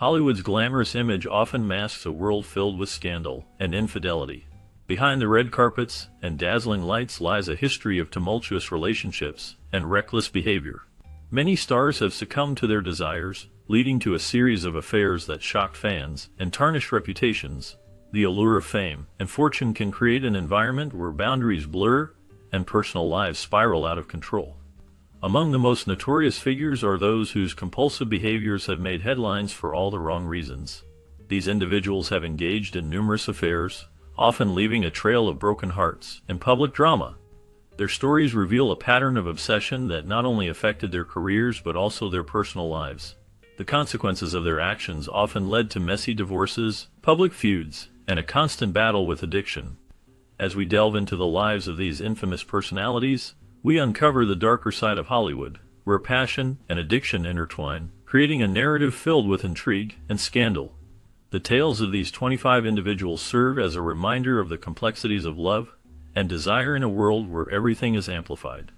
Hollywood's glamorous image often masks a world filled with scandal and infidelity. Behind the red carpets and dazzling lights lies a history of tumultuous relationships and reckless behavior. Many stars have succumbed to their desires, leading to a series of affairs that shock fans and tarnish reputations. The allure of fame and fortune can create an environment where boundaries blur and personal lives spiral out of control. Among the most notorious figures are those whose compulsive behaviors have made headlines for all the wrong reasons. These individuals have engaged in numerous affairs, often leaving a trail of broken hearts and public drama. Their stories reveal a pattern of obsession that not only affected their careers but also their personal lives. The consequences of their actions often led to messy divorces, public feuds, and a constant battle with addiction. As we delve into the lives of these infamous personalities, we uncover the darker side of Hollywood, where passion and addiction intertwine, creating a narrative filled with intrigue and scandal. The tales of these 25 individuals serve as a reminder of the complexities of love and desire in a world where everything is amplified.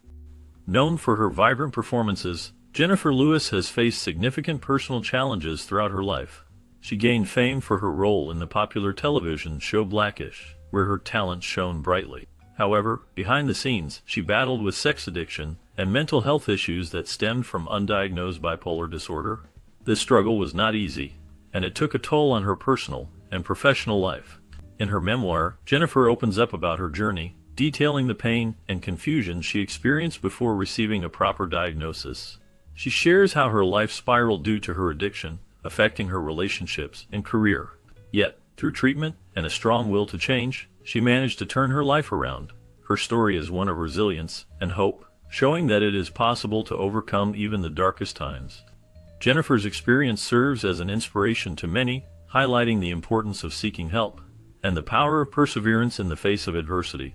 Known for her vibrant performances, Jennifer Lewis has faced significant personal challenges throughout her life. She gained fame for her role in the popular television show Blackish, where her talent shone brightly. However, behind the scenes, she battled with sex addiction and mental health issues that stemmed from undiagnosed bipolar disorder. This struggle was not easy, and it took a toll on her personal and professional life. In her memoir, Jennifer opens up about her journey, detailing the pain and confusion she experienced before receiving a proper diagnosis. She shares how her life spiraled due to her addiction, affecting her relationships and career. Yet, through treatment and a strong will to change, she managed to turn her life around. Her story is one of resilience and hope, showing that it is possible to overcome even the darkest times. Jennifer's experience serves as an inspiration to many, highlighting the importance of seeking help and the power of perseverance in the face of adversity.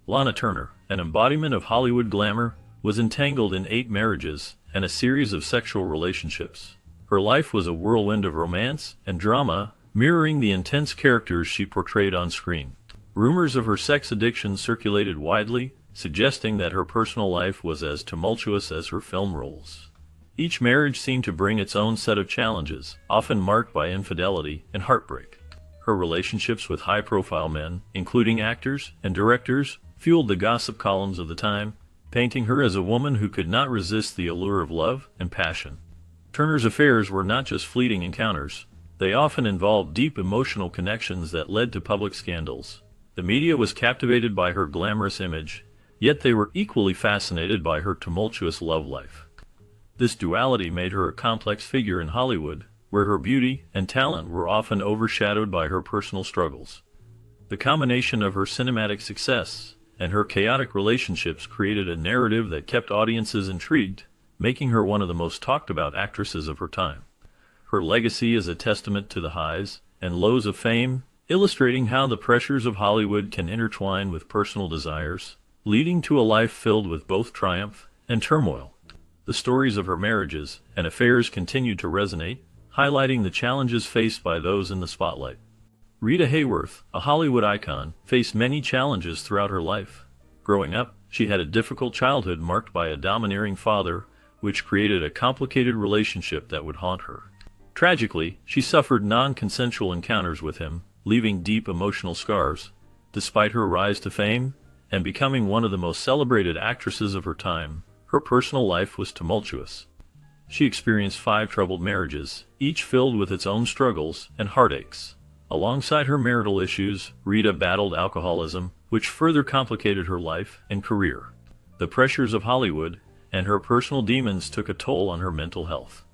Lana Turner, an embodiment of Hollywood glamour, was entangled in 8 marriages and a series of sexual relationships. Her life was a whirlwind of romance and drama, mirroring the intense characters she portrayed on screen. Rumors of her sex addiction circulated widely, suggesting that her personal life was as tumultuous as her film roles. Each marriage seemed to bring its own set of challenges, often marked by infidelity and heartbreak. Her relationships with high-profile men, including actors and directors, fueled the gossip columns of the time, painting her as a woman who could not resist the allure of love and passion. Turner's affairs were not just fleeting encounters. They often involved deep emotional connections that led to public scandals. The media was captivated by her glamorous image, yet they were equally fascinated by her tumultuous love life. This duality made her a complex figure in Hollywood, where her beauty and talent were often overshadowed by her personal struggles. The combination of her cinematic success and her chaotic relationships created a narrative that kept audiences intrigued, making her one of the most talked-about actresses of her time. Her legacy is a testament to the highs and lows of fame, illustrating how the pressures of Hollywood can intertwine with personal desires, leading to a life filled with both triumph and turmoil. The stories of her marriages and affairs continue to resonate, highlighting the challenges faced by those in the spotlight. Rita Hayworth, a Hollywood icon, faced many challenges throughout her life. Growing up, she had a difficult childhood marked by a domineering father, which created a complicated relationship that would haunt her. Tragically, she suffered non-consensual encounters with him, leaving deep emotional scars. Despite her rise to fame and becoming one of the most celebrated actresses of her time, her personal life was tumultuous. She experienced 5 troubled marriages, each filled with its own struggles and heartaches. Alongside her marital issues, Rita battled alcoholism, which further complicated her life and career. The pressures of Hollywood and her personal demons took a toll on her mental health.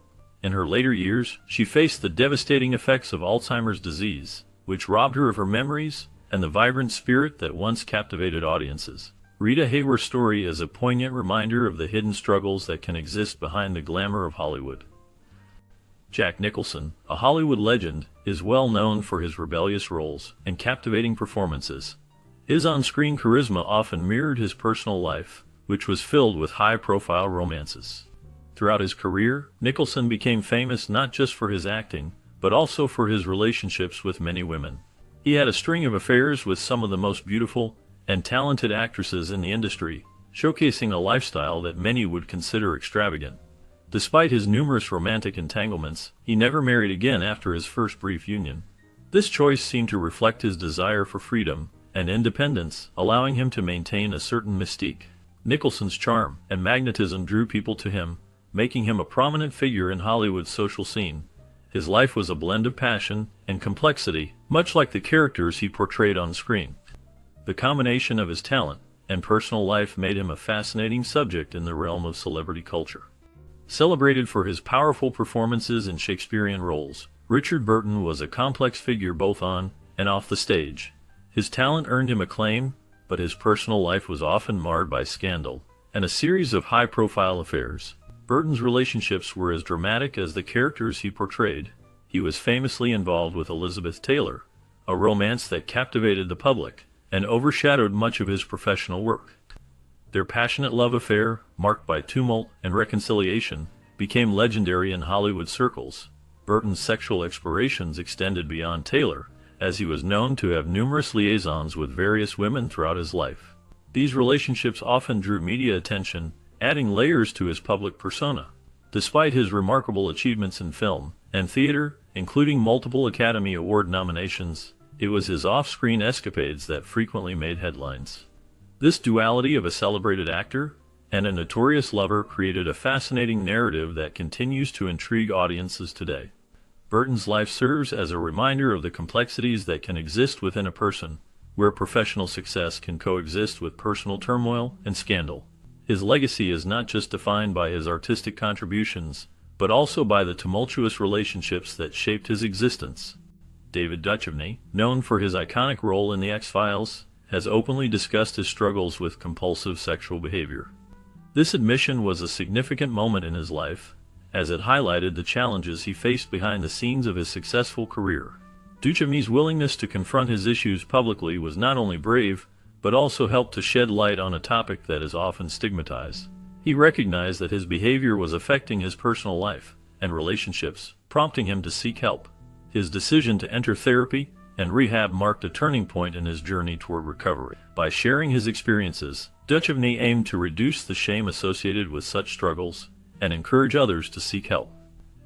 In her later years, she faced the devastating effects of Alzheimer's disease, which robbed her of her memories and the vibrant spirit that once captivated audiences. Rita Hayworth's story is a poignant reminder of the hidden struggles that can exist behind the glamour of Hollywood. Jack Nicholson, a Hollywood legend, is well known for his rebellious roles and captivating performances. His on-screen charisma often mirrored his personal life, which was filled with high-profile romances. Throughout his career, Nicholson became famous not just for his acting, but also for his relationships with many women. He had a string of affairs with some of the most beautiful and talented actresses in the industry, showcasing a lifestyle that many would consider extravagant. Despite his numerous romantic entanglements, he never married again after his first brief union. This choice seemed to reflect his desire for freedom and independence, allowing him to maintain a certain mystique. Nicholson's charm and magnetism drew people to him, making him a prominent figure in Hollywood's social scene. His life was a blend of passion and complexity, much like the characters he portrayed on screen. The combination of his talent and personal life made him a fascinating subject in the realm of celebrity culture. Celebrated for his powerful performances in Shakespearean roles, Richard Burton was a complex figure both on and off the stage. His talent earned him acclaim, but his personal life was often marred by scandal and a series of high-profile affairs. Burton's relationships were as dramatic as the characters he portrayed. He was famously involved with Elizabeth Taylor, a romance that captivated the public and overshadowed much of his professional work. Their passionate love affair, marked by tumult and reconciliation, became legendary in Hollywood circles. Burton's sexual explorations extended beyond Taylor, as he was known to have numerous liaisons with various women throughout his life. These relationships often drew media attention, adding layers to his public persona. Despite his remarkable achievements in film and theater, including multiple Academy Award nominations, it was his off-screen escapades that frequently made headlines. This duality of a celebrated actor and a notorious lover created a fascinating narrative that continues to intrigue audiences today. Burton's life serves as a reminder of the complexities that can exist within a person, where professional success can coexist with personal turmoil and scandal. His legacy is not just defined by his artistic contributions, but also by the tumultuous relationships that shaped his existence. David Duchovny, known for his iconic role in The X-Files, has openly discussed his struggles with compulsive sexual behavior. This admission was a significant moment in his life, as it highlighted the challenges he faced behind the scenes of his successful career. Duchovny's willingness to confront his issues publicly was not only brave, but also helped to shed light on a topic that is often stigmatized. He recognized that his behavior was affecting his personal life and relationships, prompting him to seek help. His decision to enter therapy and rehab marked a turning point in his journey toward recovery. By sharing his experiences, Duchovny aimed to reduce the shame associated with such struggles and encourage others to seek help.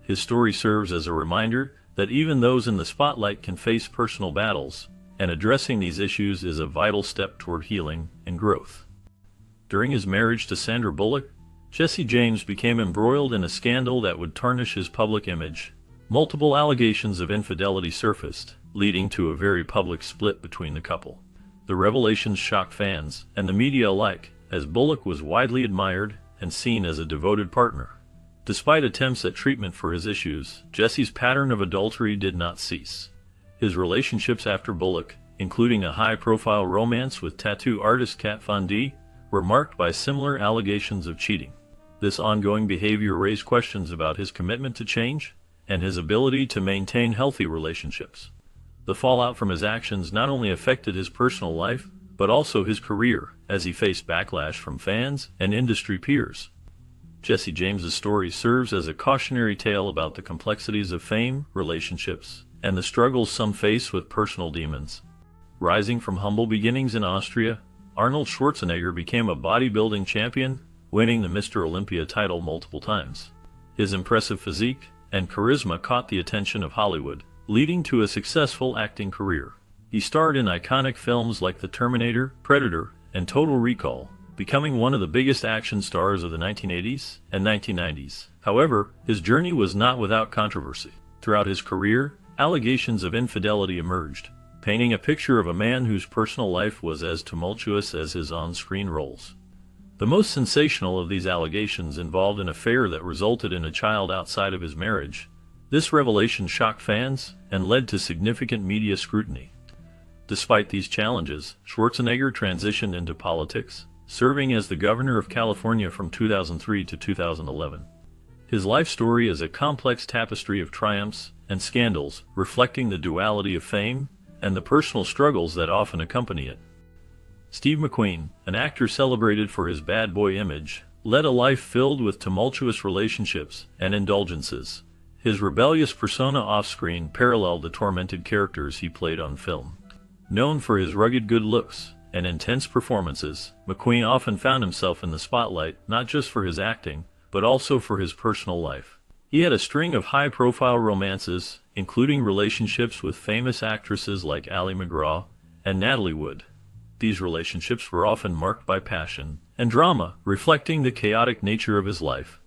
His story serves as a reminder that even those in the spotlight can face personal battles, and addressing these issues is a vital step toward healing and growth. During his marriage to Sandra Bullock, Jesse James became embroiled in a scandal that would tarnish his public image. Multiple allegations of infidelity surfaced, leading to a very public split between the couple. The revelations shocked fans and the media alike, as Bullock was widely admired and seen as a devoted partner. Despite attempts at treatment for his issues, Jesse's pattern of adultery did not cease. His relationships after Bullock, including a high-profile romance with tattoo artist Kat Von D, were marked by similar allegations of cheating. This ongoing behavior raised questions about his commitment to change and his ability to maintain healthy relationships. The fallout from his actions not only affected his personal life, but also his career, as he faced backlash from fans and industry peers. Jesse James's story serves as a cautionary tale about the complexities of fame, relationships, and the struggles some face with personal demons. Rising from humble beginnings in Austria, Arnold Schwarzenegger became a bodybuilding champion, winning the Mr. Olympia title multiple times. His impressive physique and charisma caught the attention of Hollywood, leading to a successful acting career. He starred in iconic films like The Terminator, Predator, and Total Recall, becoming one of the biggest action stars of the 1980s and 1990s. However, his journey was not without controversy. Throughout his career, allegations of infidelity emerged, painting a picture of a man whose personal life was as tumultuous as his on-screen roles. The most sensational of these allegations involved an affair that resulted in a child outside of his marriage. This revelation shocked fans and led to significant media scrutiny. Despite these challenges, Schwarzenegger transitioned into politics, serving as the governor of California from 2003 to 2011. His life story is a complex tapestry of triumphs and scandals, reflecting the duality of fame and the personal struggles that often accompany it. Steve McQueen, an actor celebrated for his bad boy image, led a life filled with tumultuous relationships and indulgences. His rebellious persona off-screen paralleled the tormented characters he played on film. Known for his rugged good looks and intense performances, McQueen often found himself in the spotlight not just for his acting, but also for his personal life. He had a string of high-profile romances, including relationships with famous actresses like Ally McGraw and Natalie Wood. These relationships were often marked by passion and drama, reflecting the chaotic nature of his life.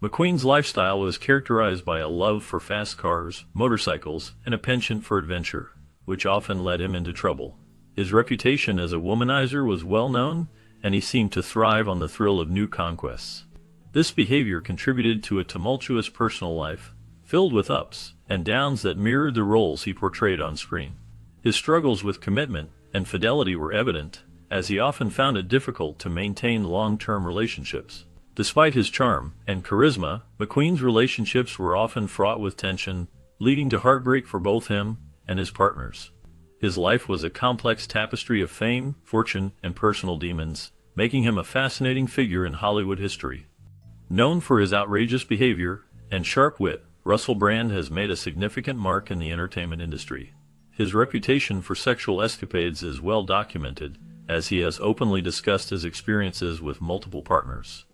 McQueen's lifestyle was characterized by a love for fast cars, motorcycles, and a penchant for adventure, which often led him into trouble. His reputation as a womanizer was well known, and he seemed to thrive on the thrill of new conquests. This behavior contributed to a tumultuous personal life, filled with ups and downs that mirrored the roles he portrayed on screen. His struggles with commitment and fidelity were evident, as he often found it difficult to maintain long-term relationships. Despite his charm and charisma, McQueen's relationships were often fraught with tension, leading to heartbreak for both him and his partners. His life was a complex tapestry of fame, fortune, and personal demons, making him a fascinating figure in Hollywood history. Known for his outrageous behavior and sharp wit, Russell Brand has made a significant mark in the entertainment industry. His reputation for sexual escapades is well documented, as he has openly discussed his experiences with multiple partners.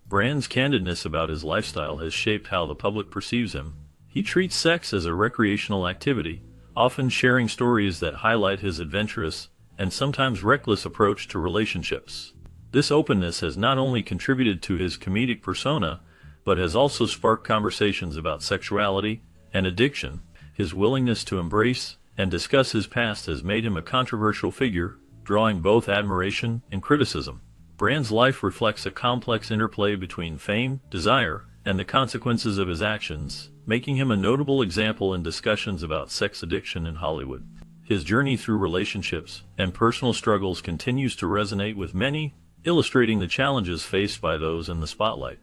Brand's candidness about his lifestyle has shaped how the public perceives him. He treats sex as a recreational activity, often sharing stories that highlight his adventurous and sometimes reckless approach to relationships. This openness has not only contributed to his comedic persona, but has also sparked conversations about sexuality and addiction. His willingness to embrace and discuss his past has made him a controversial figure, drawing both admiration and criticism. Brand's life reflects a complex interplay between fame, desire, and the consequences of his actions, making him a notable example in discussions about sex addiction in Hollywood. His journey through relationships and personal struggles continues to resonate with many, illustrating the challenges faced by those in the spotlight.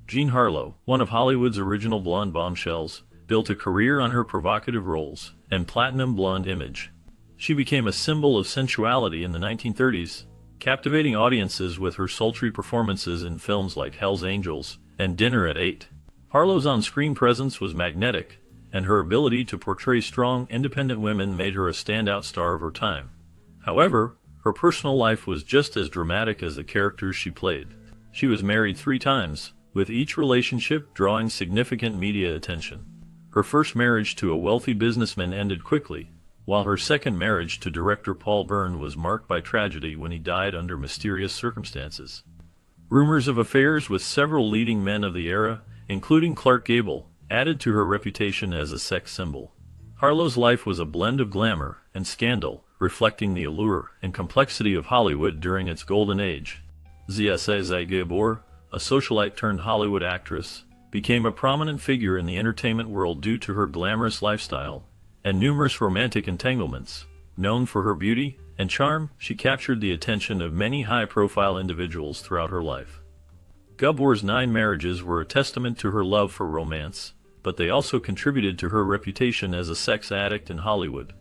Jean Harlow, one of Hollywood's original blonde bombshells, built a career on her provocative roles and platinum blonde image. She became a symbol of sensuality in the 1930s, captivating audiences with her sultry performances in films like Hell's Angels and Dinner at 8. Harlow's on-screen presence was magnetic, and her ability to portray strong, independent women made her a standout star of her time. However, her personal life was just as dramatic as the characters she played. She was married 3 times, with each relationship drawing significant media attention. Her first marriage to a wealthy businessman ended quickly, while her second marriage to director Paul Byrne was marked by tragedy when he died under mysterious circumstances. Rumors of affairs with several leading men of the era, including Clark Gable, added to her reputation as a sex symbol. Harlow's life was a blend of glamour and scandal, reflecting the allure and complexity of Hollywood during its golden age. Zsa Gabor, a socialite turned Hollywood actress, became a prominent figure in the entertainment world due to her glamorous lifestyle and numerous romantic entanglements. Known for her beauty and charm, she captured the attention of many high-profile individuals throughout her life. Gabor's 9 marriages were a testament to her love for romance, but they also contributed to her reputation as a sex addict in Hollywood.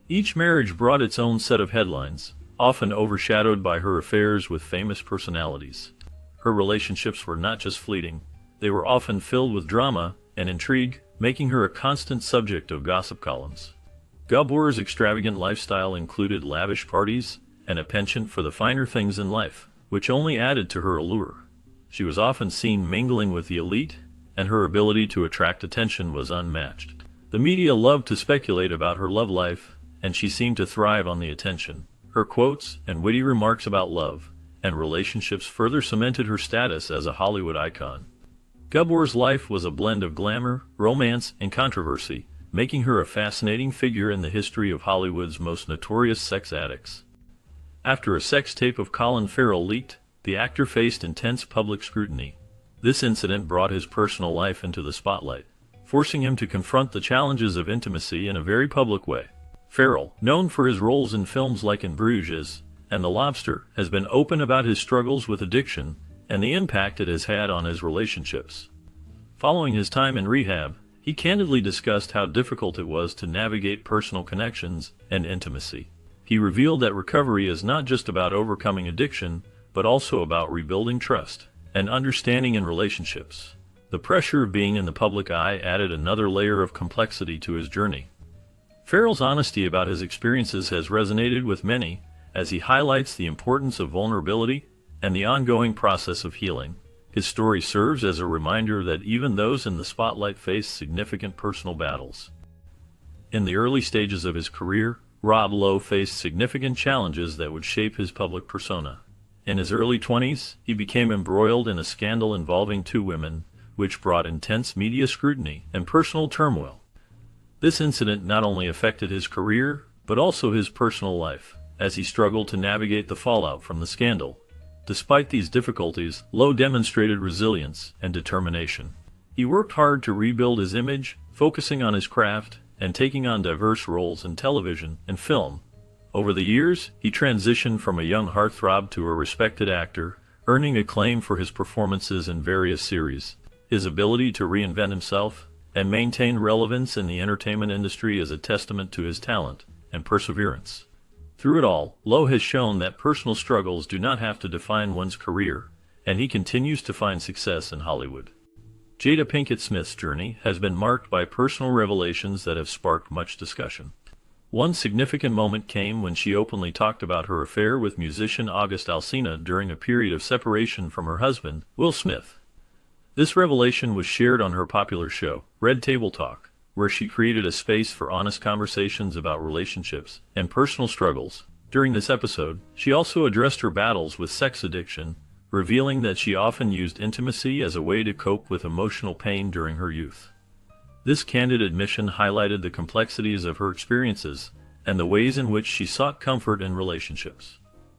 Each marriage brought its own set of headlines, often overshadowed by her affairs with famous personalities. Her relationships were not just fleeting, they were often filled with drama and intrigue, making her a constant subject of gossip columns. Gabor's extravagant lifestyle included lavish parties and a penchant for the finer things in life, which only added to her allure. She was often seen mingling with the elite, and her ability to attract attention was unmatched. The media loved to speculate about her love life, and she seemed to thrive on the attention. Her quotes and witty remarks about love and relationships further cemented her status as a Hollywood icon. Gabor's life was a blend of glamour, romance, and controversy, making her a fascinating figure in the history of Hollywood's most notorious sex addicts. After a sex tape of Colin Farrell leaked, the actor faced intense public scrutiny. This incident brought his personal life into the spotlight, forcing him to confront the challenges of intimacy in a very public way. Farrell, known for his roles in films like In Bruges and The Lobster, has been open about his struggles with addiction and the impact it has had on his relationships. Following his time in rehab, he candidly discussed how difficult it was to navigate personal connections and intimacy. He revealed that recovery is not just about overcoming addiction, but also about rebuilding trust and understanding in relationships. The pressure of being in the public eye added another layer of complexity to his journey. Farrell's honesty about his experiences has resonated with many, as he highlights the importance of vulnerability and the ongoing process of healing. His story serves as a reminder that even those in the spotlight face significant personal battles. In the early stages of his career, Rob Lowe faced significant challenges that would shape his public persona. In his early 20s, he became embroiled in a scandal involving two women, which brought intense media scrutiny and personal turmoil. This incident not only affected his career, but also his personal life, as he struggled to navigate the fallout from the scandal. Despite these difficulties, Lowe demonstrated resilience and determination. He worked hard to rebuild his image, focusing on his craft and taking on diverse roles in television and film. Over the years, he transitioned from a young heartthrob to a respected actor, earning acclaim for his performances in various series. His ability to reinvent himself and maintain relevance in the entertainment industry is a testament to his talent and perseverance. Through it all, Lowe has shown that personal struggles do not have to define one's career, and he continues to find success in Hollywood. Jada Pinkett Smith's journey has been marked by personal revelations that have sparked much discussion. One significant moment came when she openly talked about her affair with musician August Alsina during a period of separation from her husband, Will Smith. This revelation was shared on her popular show, Red Table Talk, where she created a space for honest conversations about relationships and personal struggles. During this episode, she also addressed her battles with sex addiction, revealing that she often used intimacy as a way to cope with emotional pain during her youth. This candid admission highlighted the complexities of her experiences and the ways in which she sought comfort in relationships.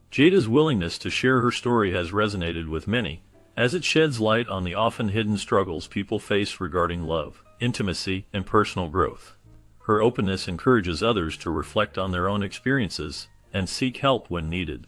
Jada's willingness to share her story has resonated with many, as it sheds light on the often hidden struggles people face regarding love, intimacy, and personal growth. Her openness encourages others to reflect on their own experiences and seek help when needed.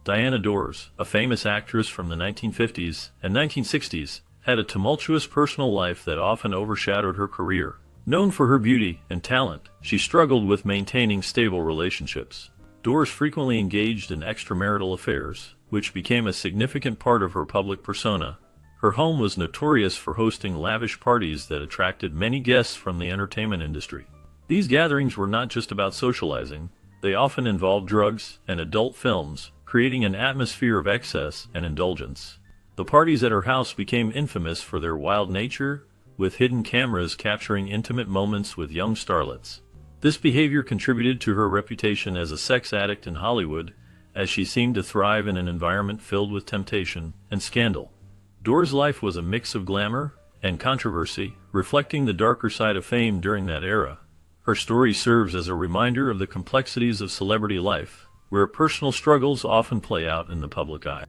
Diana Dors, a famous actress from the 1950s and 1960s, had a tumultuous personal life that often overshadowed her career. Known for her beauty and talent, she struggled with maintaining stable relationships. Dors frequently engaged in extramarital affairs, which became a significant part of her public persona. Her home was notorious for hosting lavish parties that attracted many guests from the entertainment industry. These gatherings were not just about socializing, they often involved drugs and adult films, creating an atmosphere of excess and indulgence. The parties at her house became infamous for their wild nature, with hidden cameras capturing intimate moments with young starlets. This behavior contributed to her reputation as a sex addict in Hollywood, as she seemed to thrive in an environment filled with temptation and scandal. Dors' life was a mix of glamour and controversy, reflecting the darker side of fame during that era. Her story serves as a reminder of the complexities of celebrity life, where personal struggles often play out in the public eye.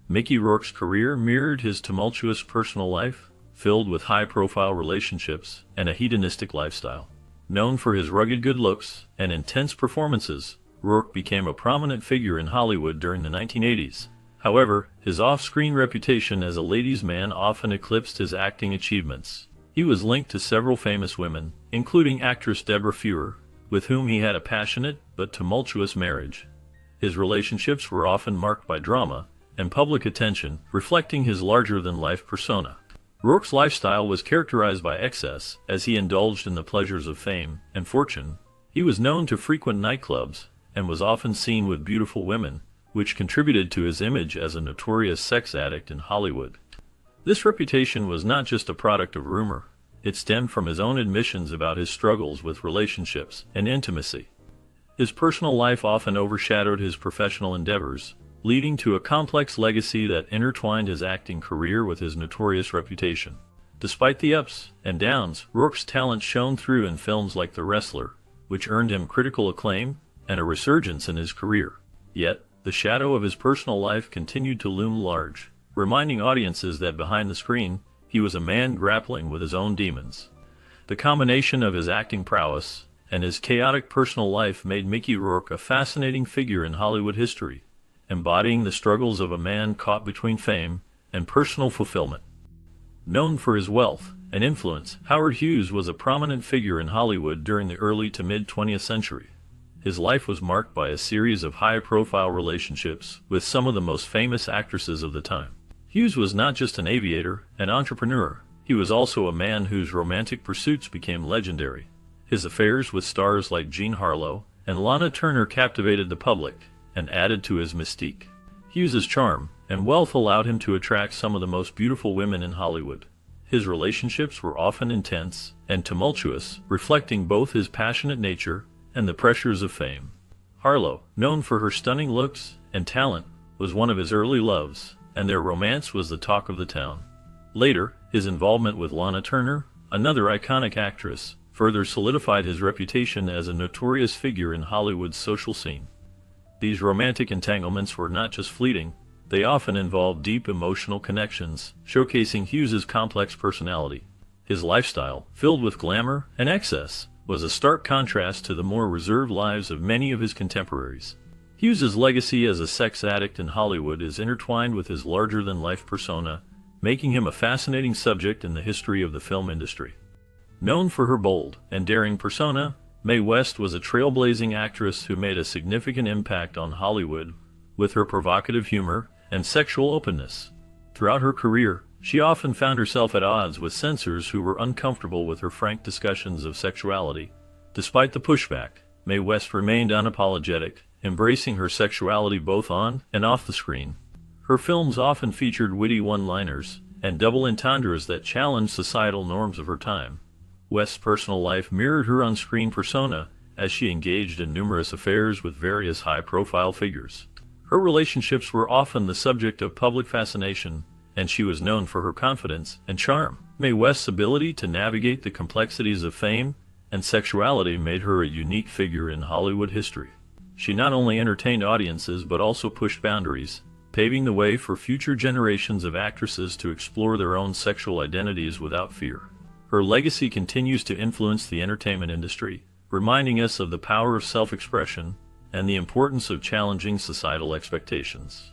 Mickey Rourke's career mirrored his tumultuous personal life, filled with high-profile relationships and a hedonistic lifestyle. Known for his rugged good looks and intense performances, Rourke became a prominent figure in Hollywood during the 1980s. However, his off-screen reputation as a ladies' man often eclipsed his acting achievements. He was linked to several famous women, including actress Deborah Feuer, with whom he had a passionate but tumultuous marriage. His relationships were often marked by drama and public attention, reflecting his larger-than-life persona. Rourke's lifestyle was characterized by excess, as he indulged in the pleasures of fame and fortune. He was known to frequent nightclubs and was often seen with beautiful women, which contributed to his image as a notorious sex addict in Hollywood. This reputation was not just a product of rumor. It stemmed from his own admissions about his struggles with relationships and intimacy. His personal life often overshadowed his professional endeavors, leading to a complex legacy that intertwined his acting career with his notorious reputation. Despite the ups and downs, Rourke's talent shone through in films like The Wrestler, which earned him critical acclaim and a resurgence in his career. Yet, the shadow of his personal life continued to loom large, reminding audiences that behind the screen, he was a man grappling with his own demons. The combination of his acting prowess and his chaotic personal life made Mickey Rourke a fascinating figure in Hollywood history, embodying the struggles of a man caught between fame and personal fulfillment. Known for his wealth and influence, Howard Hughes was a prominent figure in Hollywood during the early to mid-20th century. His life was marked by a series of high-profile relationships with some of the most famous actresses of the time. Hughes was not just an aviator and entrepreneur, he was also a man whose romantic pursuits became legendary. His affairs with stars like Jean Harlow and Lana Turner captivated the public and added to his mystique. Hughes's charm and wealth allowed him to attract some of the most beautiful women in Hollywood. His relationships were often intense and tumultuous, reflecting both his passionate nature and the pressures of fame. Harlow, known for her stunning looks and talent, was one of his early loves, and their romance was the talk of the town. Later, his involvement with Lana Turner, another iconic actress, further solidified his reputation as a notorious figure in Hollywood's social scene. These romantic entanglements were not just fleeting, they often involved deep emotional connections, showcasing Hughes's complex personality. His lifestyle, filled with glamour and excess, was a stark contrast to the more reserved lives of many of his contemporaries. Hughes's legacy as a sex addict in Hollywood is intertwined with his larger-than-life persona, making him a fascinating subject in the history of the film industry. Known for her bold and daring persona, Mae West was a trailblazing actress who made a significant impact on Hollywood with her provocative humor and sexual openness. Throughout her career, she often found herself at odds with censors who were uncomfortable with her frank discussions of sexuality. Despite the pushback, Mae West remained unapologetic, embracing her sexuality both on and off the screen. Her films often featured witty one-liners and double entendres that challenged societal norms of her time. West's personal life mirrored her on-screen persona as she engaged in numerous affairs with various high-profile figures. Her relationships were often the subject of public fascination, and she was known for her confidence and charm. Mae West's ability to navigate the complexities of fame and sexuality made her a unique figure in Hollywood history. She not only entertained audiences but also pushed boundaries, paving the way for future generations of actresses to explore their own sexual identities without fear. Her legacy continues to influence the entertainment industry, reminding us of the power of self-expression and the importance of challenging societal expectations.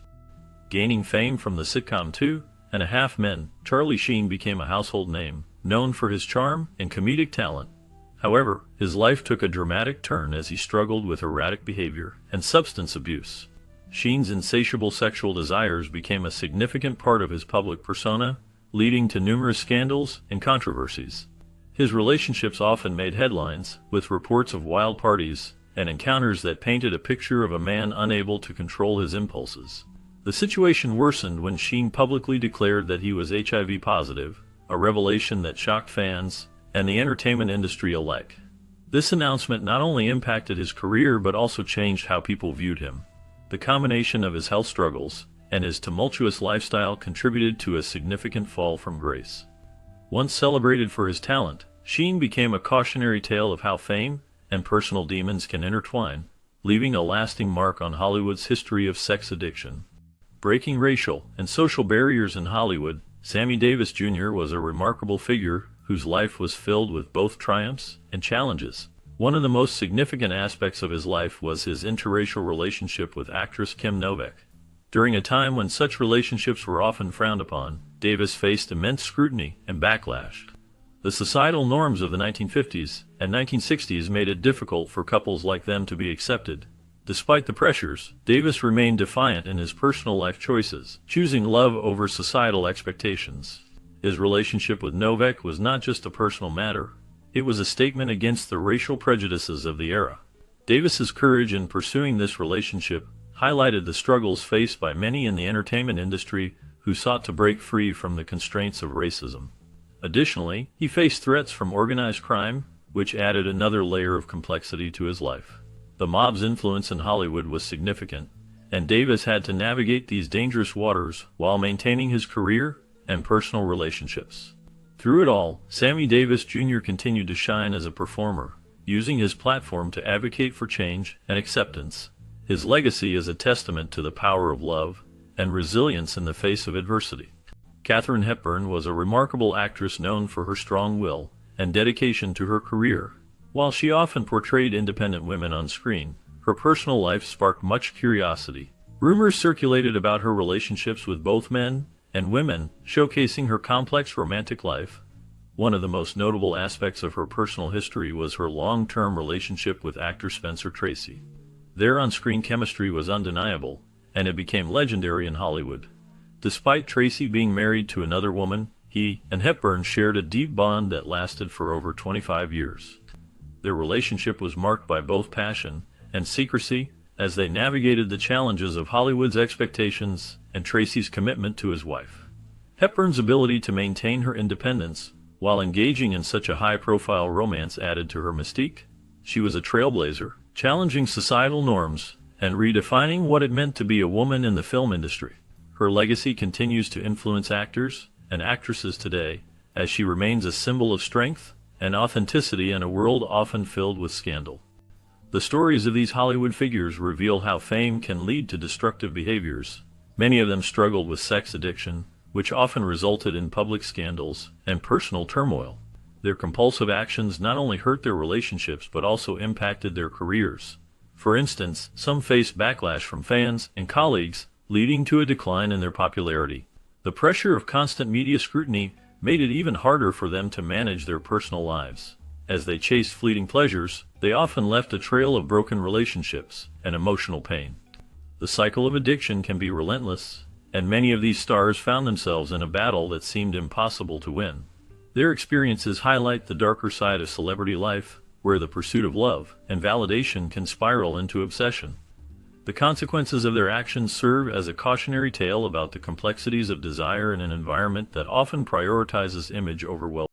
Gaining fame from the sitcom 2.5 Men, Charlie Sheen became a household name, known for his charm and comedic talent. However, his life took a dramatic turn as he struggled with erratic behavior and substance abuse. Sheen's insatiable sexual desires became a significant part of his public persona, leading to numerous scandals and controversies. His relationships often made headlines, with reports of wild parties and encounters that painted a picture of a man unable to control his impulses. The situation worsened when Sheen publicly declared that he was HIV positive, a revelation that shocked fans and the entertainment industry alike. This announcement not only impacted his career but also changed how people viewed him. The combination of his health struggles and his tumultuous lifestyle contributed to a significant fall from grace. Once celebrated for his talent, Sheen became a cautionary tale of how fame and personal demons can intertwine, leaving a lasting mark on Hollywood's history of sex addiction. Breaking racial and social barriers in Hollywood, Sammy Davis Jr. was a remarkable figure whose life was filled with both triumphs and challenges. One of the most significant aspects of his life was his interracial relationship with actress Kim Novak. During a time when such relationships were often frowned upon, Davis faced immense scrutiny and backlash. The societal norms of the 1950s and 1960s made it difficult for couples like them to be accepted. Despite the pressures, Davis remained defiant in his personal life choices, choosing love over societal expectations. His relationship with Novak was not just a personal matter, it was a statement against the racial prejudices of the era. Davis's courage in pursuing this relationship highlighted the struggles faced by many in the entertainment industry who sought to break free from the constraints of racism. Additionally, he faced threats from organized crime, which added another layer of complexity to his life. The mob's influence in Hollywood was significant, and Davis had to navigate these dangerous waters while maintaining his career and personal relationships. Through it all, Sammy Davis Jr. continued to shine as a performer, using his platform to advocate for change and acceptance. His legacy is a testament to the power of love and resilience in the face of adversity. Katharine Hepburn was a remarkable actress known for her strong will and dedication to her career. While she often portrayed independent women on screen, her personal life sparked much curiosity. Rumors circulated about her relationships with both men and women, showcasing her complex romantic life. One of the most notable aspects of her personal history was her long-term relationship with actor Spencer Tracy. Their on-screen chemistry was undeniable, and it became legendary in Hollywood. Despite Tracy being married to another woman, he and Hepburn shared a deep bond that lasted for over 25 years. Their relationship was marked by both passion and secrecy, as they navigated the challenges of Hollywood's expectations and Tracy's commitment to his wife. Hepburn's ability to maintain her independence while engaging in such a high-profile romance added to her mystique. She was a trailblazer, challenging societal norms and redefining what it meant to be a woman in the film industry. Her legacy continues to influence actors and actresses today, as she remains a symbol of strength and authenticity in a world often filled with scandal. The stories of these Hollywood figures reveal how fame can lead to destructive behaviors. Many of them struggled with sex addiction, which often resulted in public scandals and personal turmoil. Their compulsive actions not only hurt their relationships but also impacted their careers. For instance, some faced backlash from fans and colleagues, leading to a decline in their popularity. The pressure of constant media scrutiny made it even harder for them to manage their personal lives. As they chased fleeting pleasures, they often left a trail of broken relationships and emotional pain. The cycle of addiction can be relentless, and many of these stars found themselves in a battle that seemed impossible to win. Their experiences highlight the darker side of celebrity life, where the pursuit of love and validation can spiral into obsession. The consequences of their actions serve as a cautionary tale about the complexities of desire in an environment that often prioritizes image over well-being.